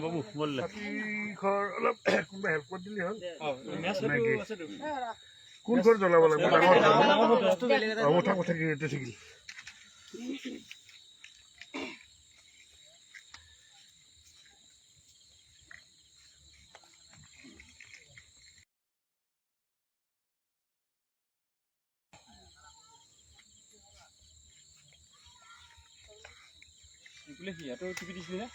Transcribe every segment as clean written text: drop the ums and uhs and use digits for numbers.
বাবু বললে ঘৰ অলপ কোনোবা হেল্প কৰি দিলে হ'ল কোন ঘৰ জ্বলাব লাগিব ডাঙৰ কথা কি এতিয়া থাকিল ইয়াতো টিপি দিছিলি না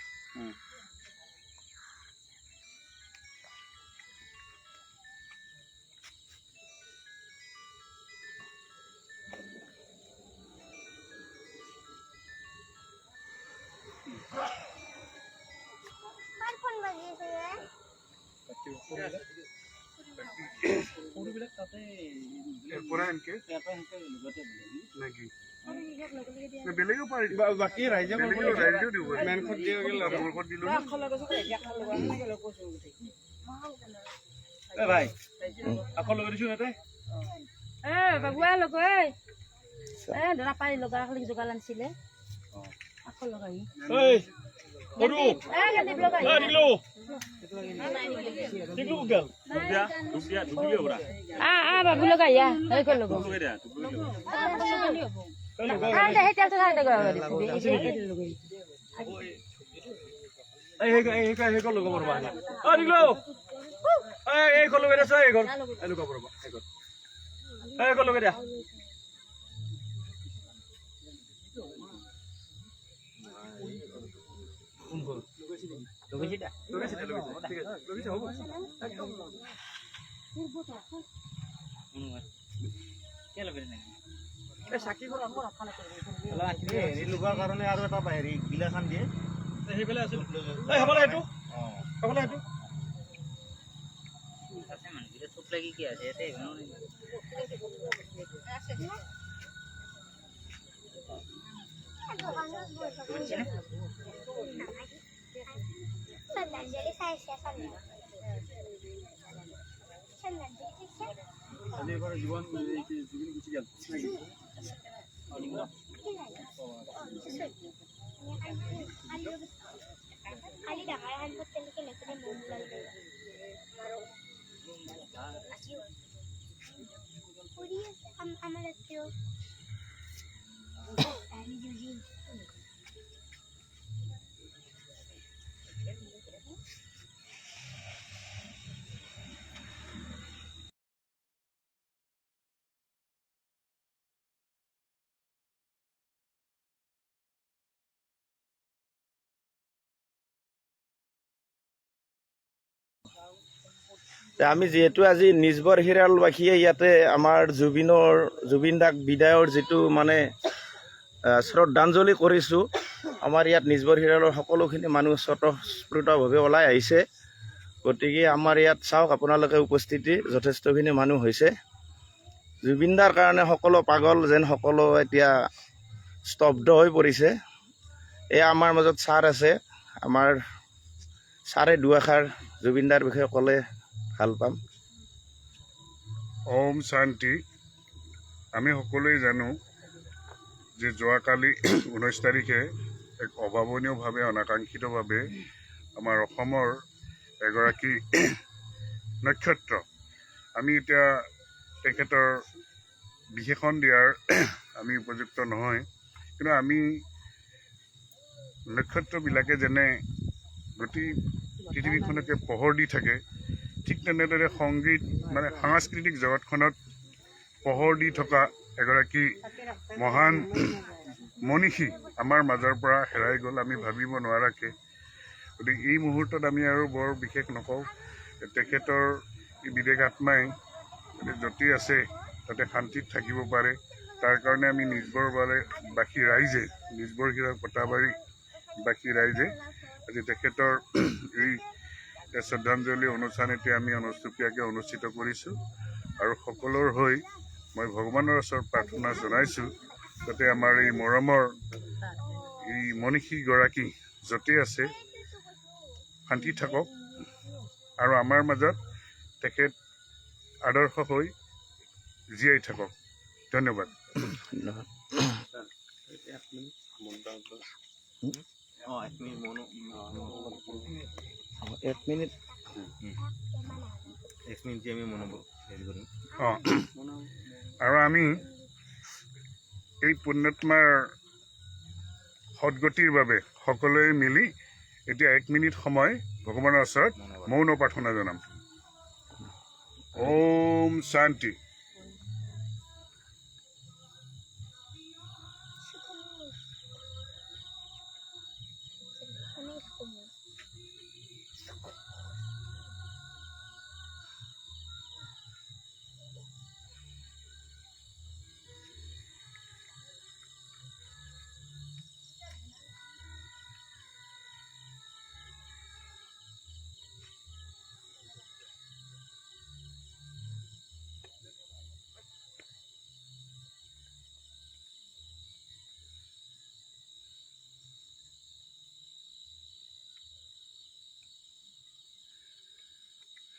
বেলেগেও পাৰি বাকী ৰাইজে দিব ভাই আকৌ লগাই দিছো ইয়াতে বাবুৱা লগ ধৰা পাৰি লগা যোগাৰ আনিছিলে আকৌ লগাই বাবু লগাই লগোৱাৰ কাৰণে আৰু এটা হেৰি গিলাচ আন দিয়ে সেইফালে আছিল জীবন গুচি গেল আমি যিহেতু আজি নিজবৰ হিৰালবাসীয়ে ইয়াতে আমাৰ জুবিন দাক বিদায়ৰ যিটো মানে শ্ৰদ্ধাঞ্জলি কৰিছোঁ আমাৰ ইয়াত নিজবৰ হিৰালৰ সকলোখিনি মানুহ স্বতঃস্ফূৰ্তভাৱে ওলাই আহিছে গতিকে আমাৰ ইয়াত চাওক আপোনালোকে উপস্থিতি যথেষ্টখিনি মানুহ হৈছে জুবিন দাৰ কাৰণে সকলো পাগল যেন সকলো এতিয়া স্তব্ধ হৈ পৰিছে এয়া আমাৰ মাজত ছাৰ আছে আমাৰ ছাৰে দুআষাৰ জুবিন দাৰ বিষয়ে ক'লে ভাল পাম ওম শান্তি আমি সকলোৱে জানো যে যোৱাকালি 19 তাৰিখে এক অভাৱনীয়ভাৱে অনাকাংক্ষিতভাৱে আমাৰ অসমৰ এগৰাকী নক্ষত্ৰ আমি এতিয়া তেখেতৰ বিশেষণ দিয়াৰ আমি উপযুক্ত নহয় কিন্তু আমি নক্ষত্ৰবিলাকে যেনে গোটেই পৃথিৱীখনকে পোহৰ দি থাকে ঠিক তেনেদৰে সংগীত মানে সাংস্কৃতিক জগতখনত পোহৰ দি থকা এগৰাকী মহান মনীষী আমাৰ মাজৰ পৰা হেৰাই গ'ল আমি ভাবিব নোৱাৰাকৈ গতিকে এই মুহূৰ্তত আমি আৰু বৰ বিশেষ নকওঁ তেখেতৰ এই বিদেশ আত্মাই য'তেই আছে তাতে শান্তিত থাকিব পাৰে তাৰ কাৰণে আমি নিজবৰবাসী ৰাইজে নিজবৰ হিৰা কটাবাৰী বাকী ৰাইজে আজি তেখেতৰ এই শ্ৰদ্ধাঞ্জলি অনুষ্ঠান এতিয়া আমি অনুষ্টুপীয়াকৈ অনুষ্ঠিত কৰিছোঁ আৰু সকলোৰ হৈ মই ভগৱানৰ ওচৰত প্ৰাৰ্থনা জনাইছোঁ যাতে আমাৰ এই মৰমৰ এই মনীষীগৰাকী য'তেই আছে শান্তি থাকক আৰু আমাৰ মাজত তেখেত আদৰ্শ হৈ জীয়াই থাকক ধন্যবাদ। ধন্যবাদ। এক মিনিট অঁ আৰু আমি এই পুণ্যাত্মাৰ সদগতিৰ বাবে সকলোৱে মিলি এতিয়া 1 মিনিট সময় ভগৱানৰ ওচৰত মৌন প্ৰাৰ্থনা জনাম। ওম শান্তি।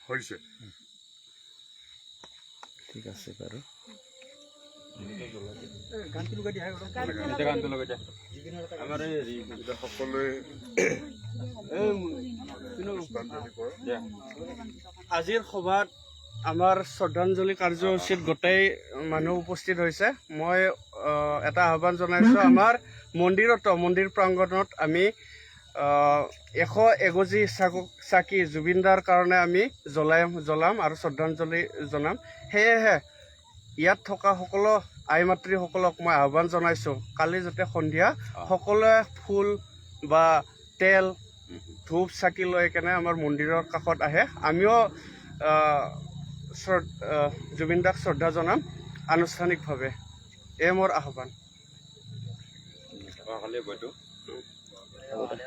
হৈছে ঠিক আছে বাৰু। সকলোৱে আজিৰ সভাত আমাৰ শ্ৰদ্ধাঞ্জলি কাৰ্যসূচীত গোটেই মানুহ উপস্থিত হৈছে। মই এটা আহ্বান জনাইছোঁ, আমাৰ মন্দিৰ প্ৰাংগণত আমি 100 এগজি চাকি জুবিনদাৰ কাৰণে আমি জ্বলাম আৰু শ্ৰদ্ধাঞ্জলি জনাম। সেয়েহে ইয়াত থকা সকলো আই মাতৃসকলক মই আহ্বান জনাইছোঁ, কালি যাতে সন্ধিয়া সকলোৱে ফুল বা তেল ধূপ চাকি লৈ কেনে আমাৰ মন্দিৰৰ কাষত আহে। আমিও জুবিনদাক শ্ৰদ্ধা জনাম আনুষ্ঠানিকভাৱে। এয়ে মোৰ আহ্বান।